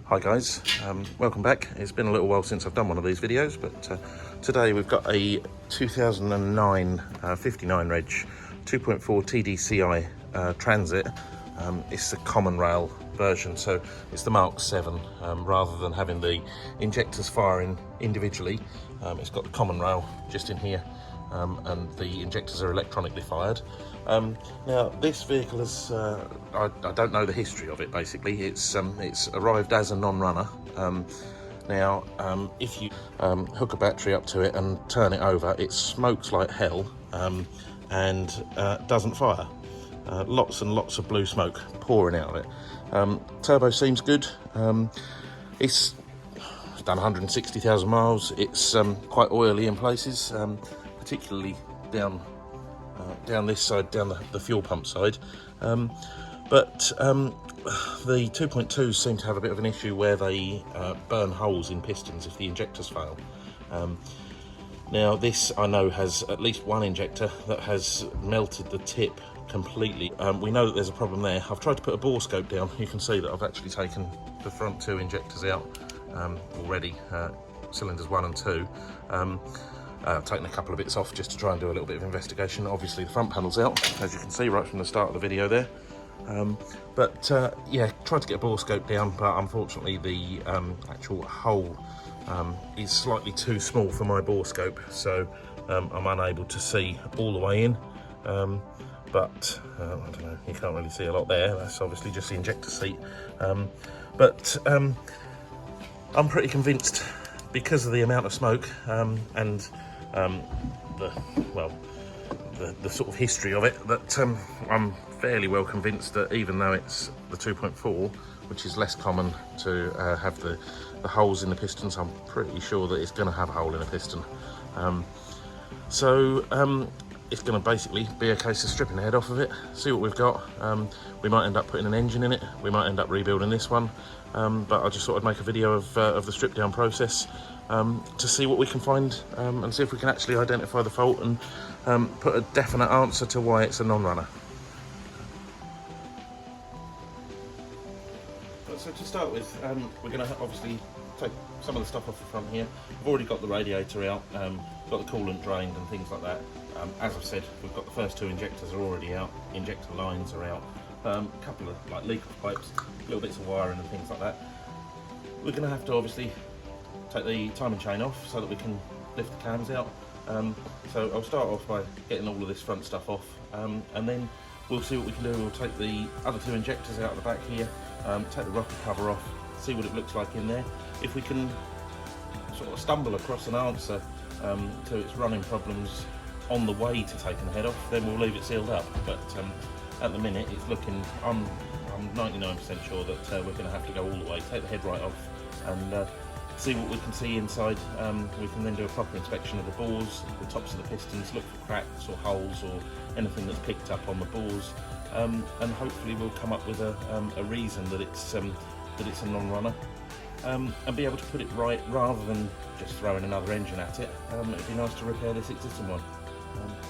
Hi guys, welcome back. It's been a little while since I've done one of these videos, but today we've got a 2009 59 reg 2.4 tdci Transit. It's the common rail version, so it's the Mark 7 rather than having the injectors firing individually. It's got the common rail just in here, and the injectors are electronically fired. Now this vehicle is, I don't know the history of it. Basically, it's arrived as a non-runner. Now, if you hook a battery up to it and turn it over, it smokes like hell and doesn't fire. Lots and lots of blue smoke pouring out of it. Turbo seems good. It's done 160,000 miles. It's quite oily in places, particularly down this side, down the fuel pump side. But the 2.2s seem to have a bit of an issue where they burn holes in pistons if the injectors fail. Now this, I know, has at least one injector that has melted the tip completely. We know that there's a problem there. I've tried to put a bore scope down. You can see that I've actually taken the front two injectors out already, cylinders 1 and 2. I've taken a couple of bits off just to try and do a little bit of investigation. Obviously the front panel's out, as you can see right from the start of the video there. Yeah, tried to get a bore scope down, but unfortunately the actual hole is slightly too small for my bore scope, so I'm unable to see all the way in. But I don't know, you can't really see a lot there. That's obviously just the injector seat. But I'm pretty convinced, because of the amount of smoke and the sort of history of it, that I'm fairly well convinced that even though it's the 2.4, which is less common to have the holes in the pistons, I'm pretty sure that it's going to have a hole in a piston. It's going to basically be a case of stripping the head off of it, see what we've got. We might end up putting an engine in it, we might end up rebuilding this one, but I just thought I'd make a video of the strip down process to see what we can find, and see if we can actually identify the fault and put a definite answer to why it's a non-runner. So to start with, we're going to obviously take some of the stuff off the front here. I've already got the radiator out, got the coolant drained and things like that. As I've said, we've got the first two injectors are already out, injector lines are out, a couple of like leak-off pipes, little bits of wiring and things like that. We're going to have to obviously take the timing chain off so that we can lift the cams out. So I'll start off by getting all of this front stuff off, and then we'll see what we can do. We'll take the other two injectors out of the back here, take the rocker cover off, see what it looks like in there. If we can sort of stumble across an answer to its running problems on the way to taking the head off, then we'll leave it sealed up. But at the minute it's looking, I'm 99% sure that we're going to have to go all the way, take the head right off, and see what we can see inside. We can then do a proper inspection of the bores, the tops of the pistons, look for cracks or holes or anything that's picked up on the bores, and hopefully we'll come up with a reason that it's a non-runner, and be able to put it right rather than just throwing another engine at it. It'd be nice to repair this existing one.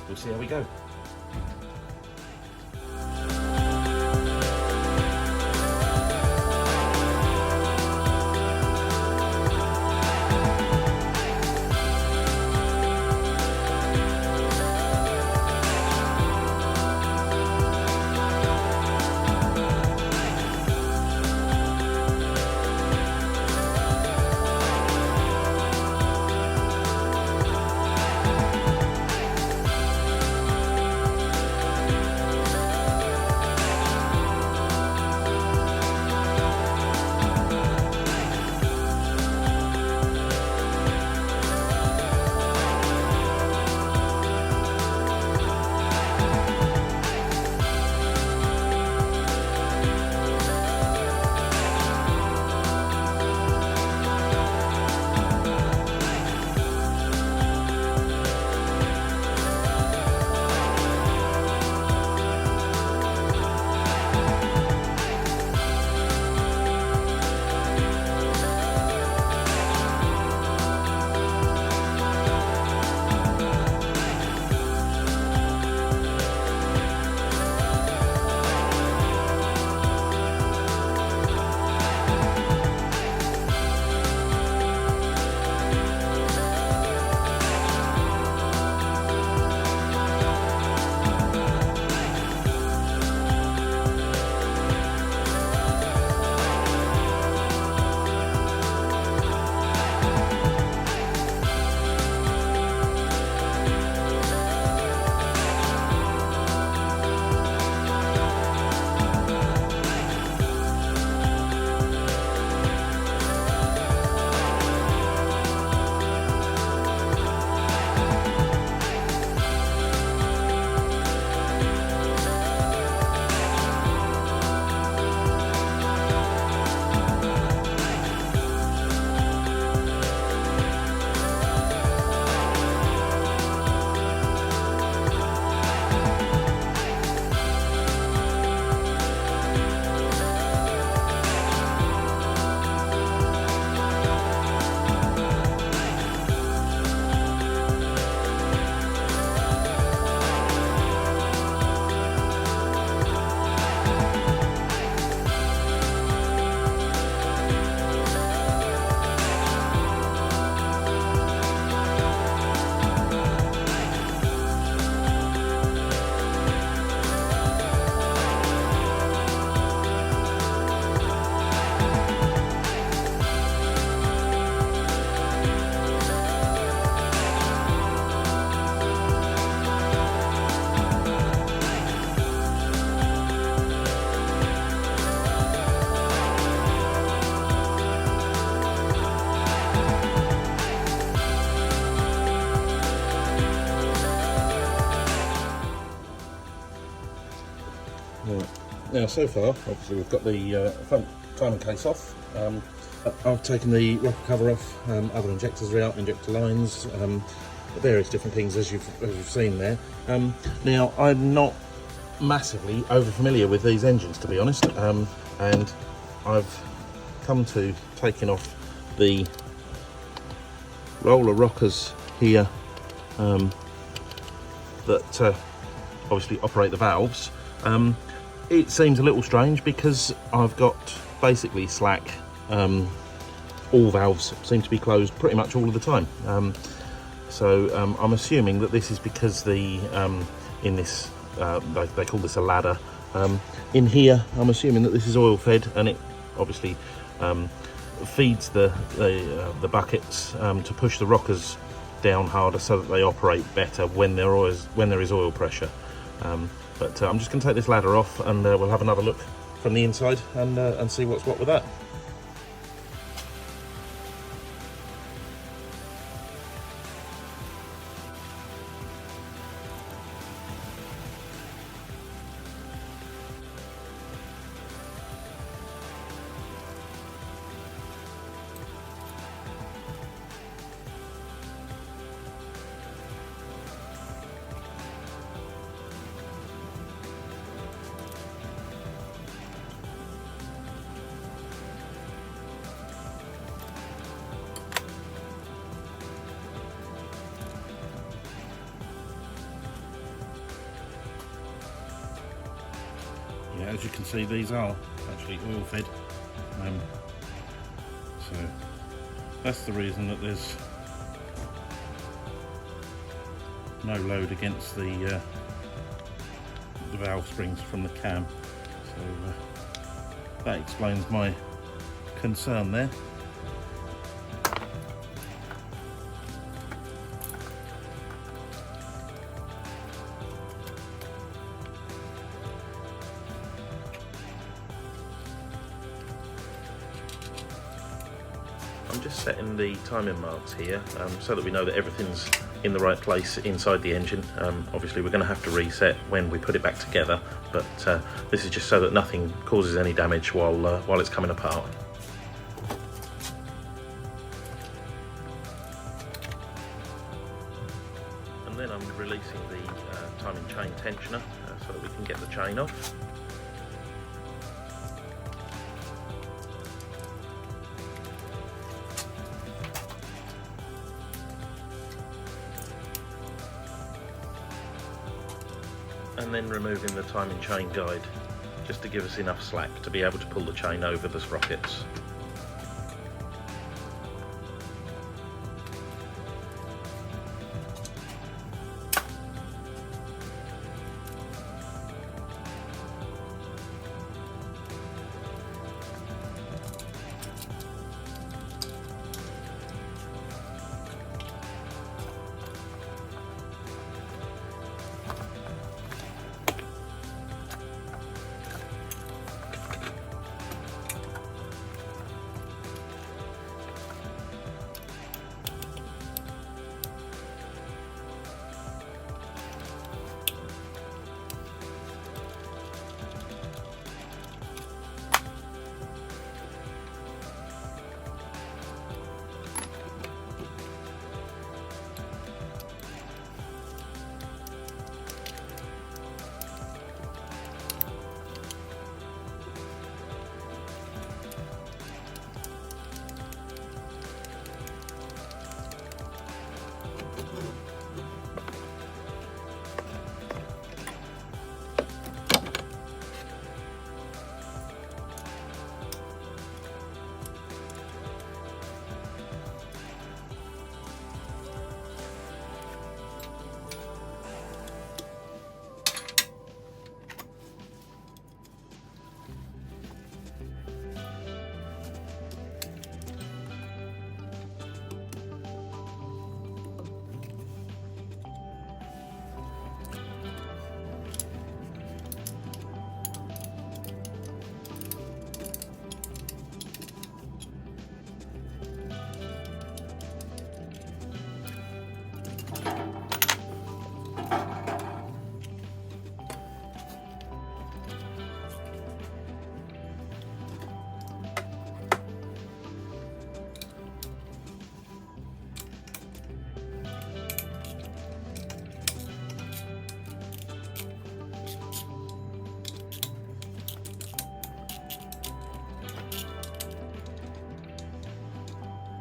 We'll see how we go. Now, so far, obviously we've got the front timing case off. I've taken the rocker cover off, other injectors are out, injector lines, various different things as you've seen there. Now, I'm not massively over familiar with these engines, to be honest, and I've come to taking off the roller rockers here that obviously operate the valves. It seems a little strange because I've got basically slack. All valves seem to be closed pretty much all of the time. So I'm assuming that this is because the in this they call this a ladder. In here, I'm assuming that this is oil fed, and it obviously feeds the buckets to push the rockers down harder so that they operate better when there is oil pressure. But I'm just going to take this ladder off, and we'll have another look from the inside and see what's what with that. Yeah, as you can see, these are actually oil fed, so that's the reason that there's no load against the valve springs from the cam. So that explains my concern there. I'm just setting the timing marks here so that we know that everything's in the right place inside the engine. Obviously we're going to have to reset when we put it back together, but this is just so that nothing causes any damage while it's coming apart. And then I'm releasing the timing chain tensioner so that we can get the chain off. And then removing the timing chain guide just to give us enough slack to be able to pull the chain over the sprockets.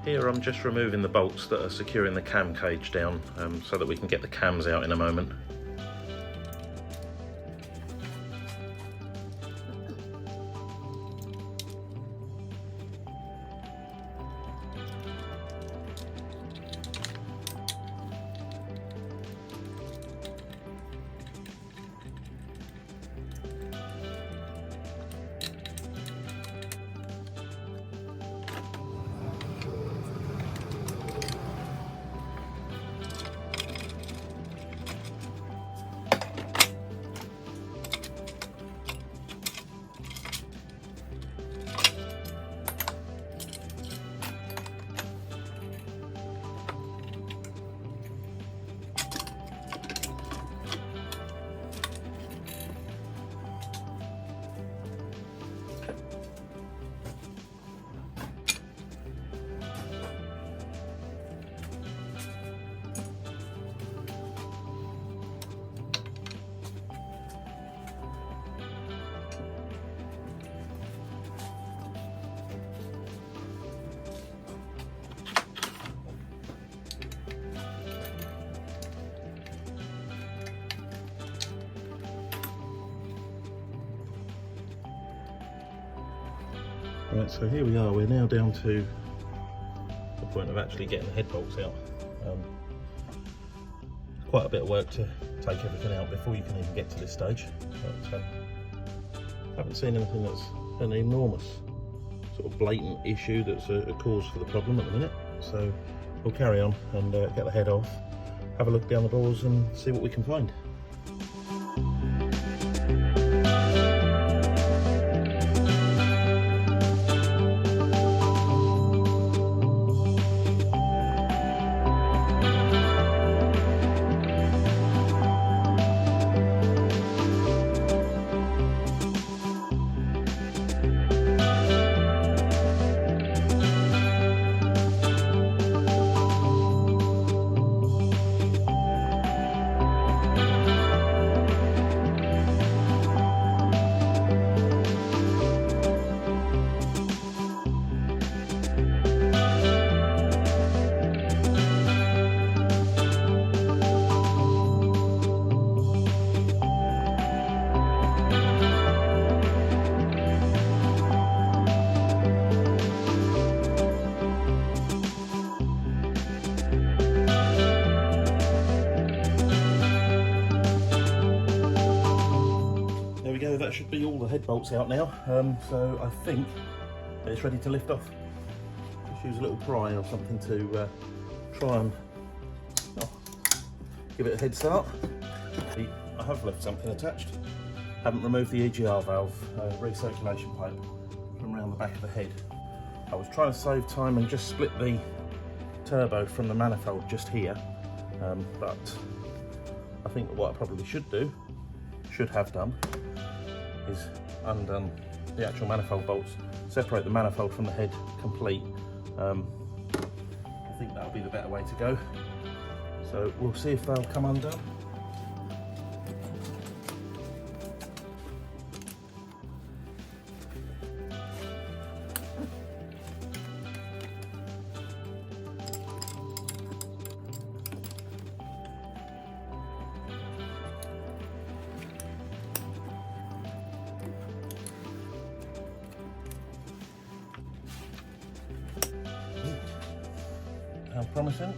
Here I'm just removing the bolts that are securing the cam cage down so that we can get the cams out in a moment. Right, so here we are, we're now down to the point of actually getting the head bolts out. Quite a bit of work to take everything out before you can even get to this stage, but haven't seen anything that's an enormous sort of blatant issue that's a cause for the problem at the minute. So we'll carry on and get the head off, have a look down the bores and see what we can find. That should be all the head bolts out now, so I think it's ready to lift off. Just use a little pry or something to try and give it a head start. I have left something attached. Haven't removed the EGR valve, recirculation pipe from around the back of the head. I was trying to save time and just split the turbo from the manifold just here, but I think what I probably should have done, is undone the actual manifold bolts, separate the manifold from the head complete. I think that'll be the better way to go. So we'll see if they'll come undone. How promising.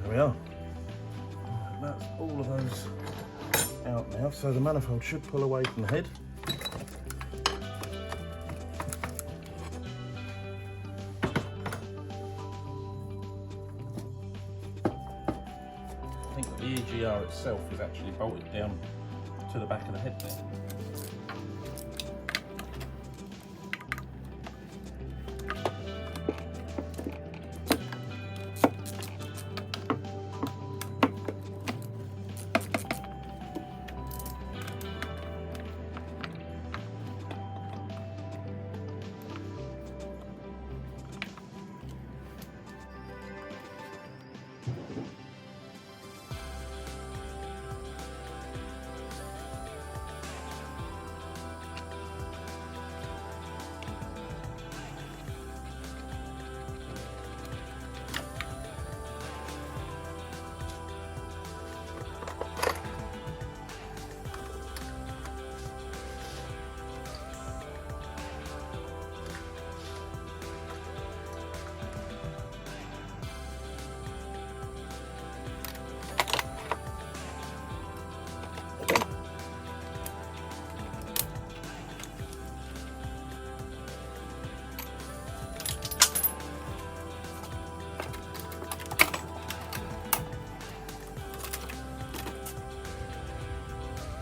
There we are. That's all of those out now, so the manifold should pull away from the head. I think that the EGR itself is actually bolted down to the back of the head there.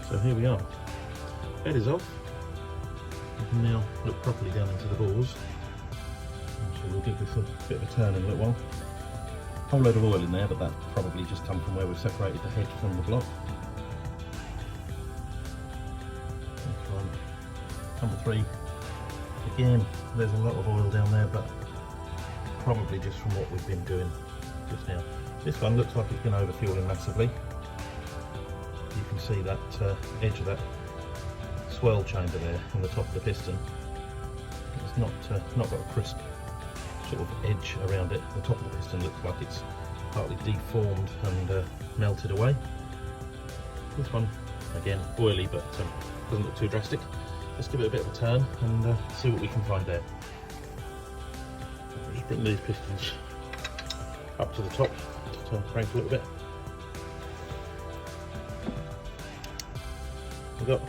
So here we are. Bed is off. We can now look properly down into the bores. So we'll give this a bit of a turn in a little while. Whole load of oil in there, but that probably just come from where we've separated the head from the block. Next one, number 3. Again, there's a lot of oil down there, but probably just from what we've been doing just now. This one looks like it's been overfueling massively. You can see that edge of that swirl chamber there in the top of the piston. It's not got a crisp sort of edge around it. The top of the piston looks like it's partly deformed and melted away. This one, again, oily, but doesn't look too drastic. Let's give it a bit of a turn and see what we can find there. I'll just bring these pistons up to the top to turn the crank a little bit. We've got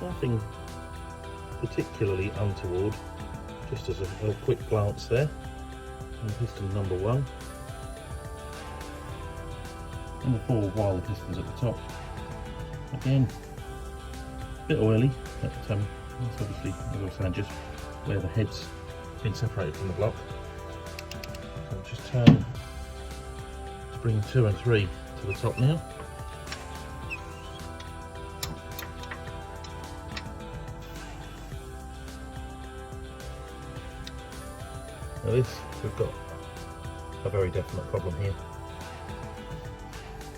nothing particularly untoward, just as a quick glance there. And piston number 1. Number 4 wild pistons at the top. Again, a bit oily, but that's obviously, as I was saying, just where the head's been separated from the block. So I'll just turn to bring 2 and 3 to the top now. Now this, we've got a very definite problem here.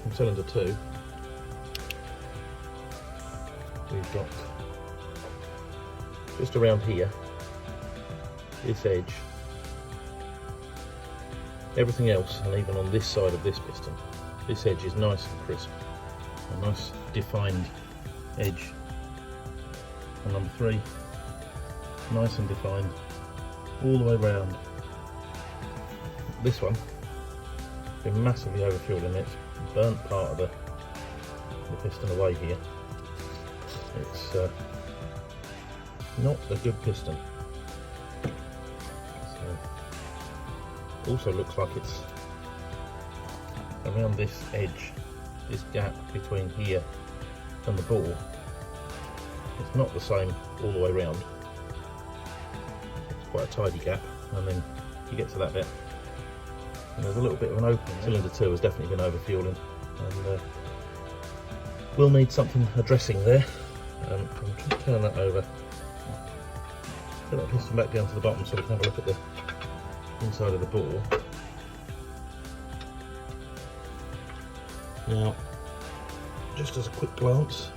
In cylinder 2, we've got just around here, this edge, everything else, and even on this side of this piston, this edge is nice and crisp, a nice defined edge. And number 3, nice and defined all the way round. This one been massively overfueled and it's burnt part of the piston away here. It's not a good piston. So, also looks like it's around this edge, this gap between here and the bore. It's not the same all the way round. It's quite a tidy gap, and then you get to that bit and there's a little bit of an opening. Cylinder 2 has definitely been overfueling and will need something addressing there. I'll just turn that over, put that piston back down to the bottom so we can have a look at the inside of the bore. Now, just as a quick glance,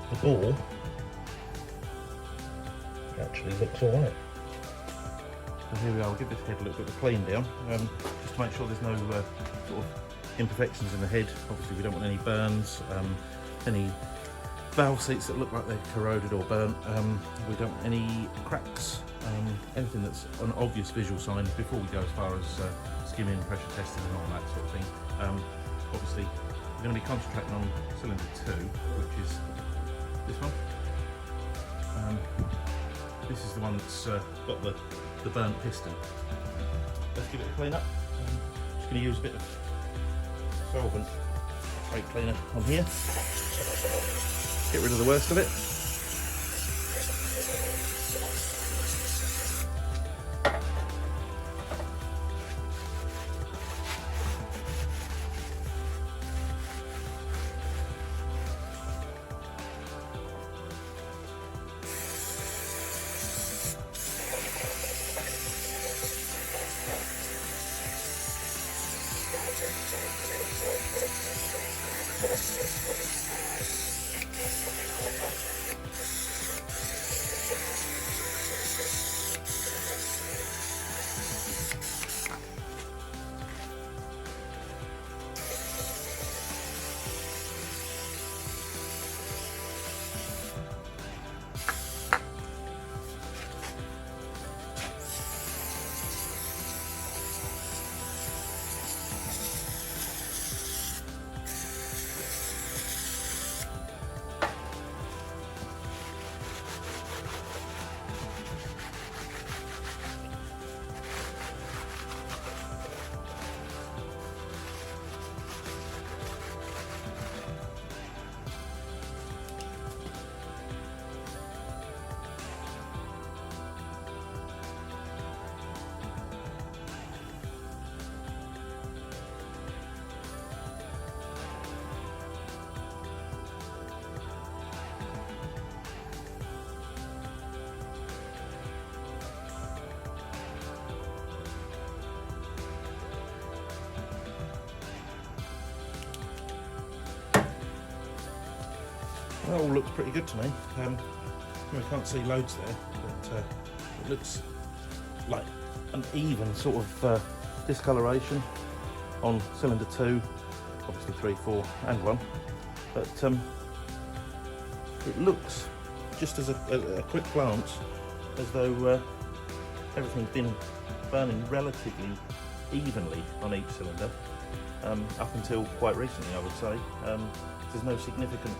the bore actually looks alright. So here we are, we'll give this head a little bit of a clean down, just to make sure there's no sort of imperfections in the head. Obviously we don't want any burns, any valve seats that look like they're corroded or burnt. We don't want any cracks, anything that's an obvious visual sign before we go as far as skimming, pressure testing and all that sort of thing. Obviously we're going to be concentrating on cylinder 2, which is this one. This is the one that's got the burnt piston. Let's give it a clean up. Just going to use a bit of solvent brake cleaner on here. Get rid of the worst of it. That all looks pretty good to me. We can't see loads there, but it looks like an even sort of discoloration on cylinder 2, obviously 3, 4 and 1, but it looks, just as a quick glance, as though everything's been burning relatively evenly on each cylinder, up until quite recently, I would say. There's no significant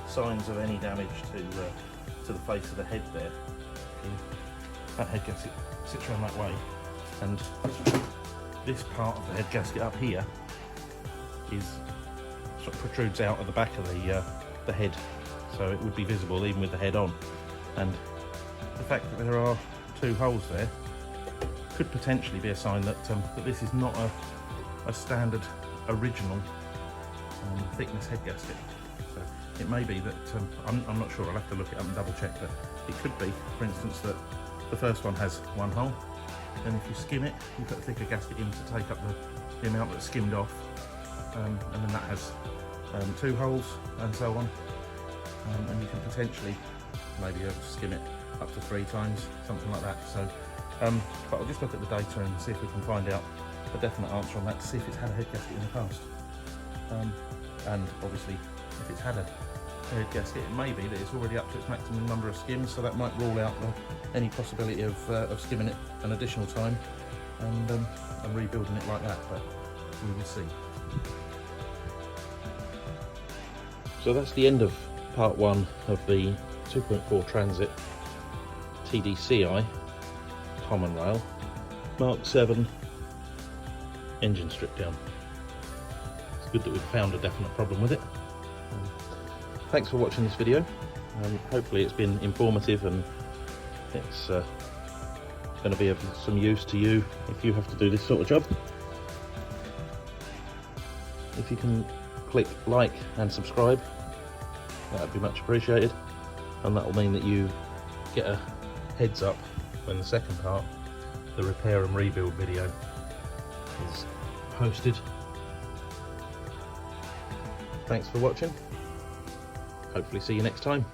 signs of any damage to the face of the head there. That head gasket sits around that way, and this part of the head gasket up here is sort of protrudes out at the back of the head, so it would be visible even with the head on. And the fact that there are 2 holes there could potentially be a sign that that this is not a standard original thickness head gasket. So it may be that I'm not sure. I'll have to look it up and double check, but it could be, for instance, that the first one has 1 hole, and if you skim it, you put a thicker gasket in to take up the amount that's skimmed off, and then that has 2 holes and so on, and you can potentially maybe skim it up to 3 times, something like that. So but I'll just look at the data and see if we can find out a definite answer on that, to see if it's had a head gasket in the past. And obviously if it's had a head gasket, it may be that it's already up to its maximum number of skims, so that might rule out any possibility of skimming it an additional time and rebuilding it like that, but we will see. So that's the end of part 1 of the 2.4 Transit tdci common rail Mark 7 engine strip down. It's good that we've found a definite problem with it. Thanks for watching this video. Hopefully it's been informative, and it's going to be of some use to you if you have to do this sort of job. If you can click like and subscribe, that would be much appreciated, and that will mean that you get a heads up when the second part, the repair and rebuild video, is posted. Thanks for watching. Hopefully see you next time.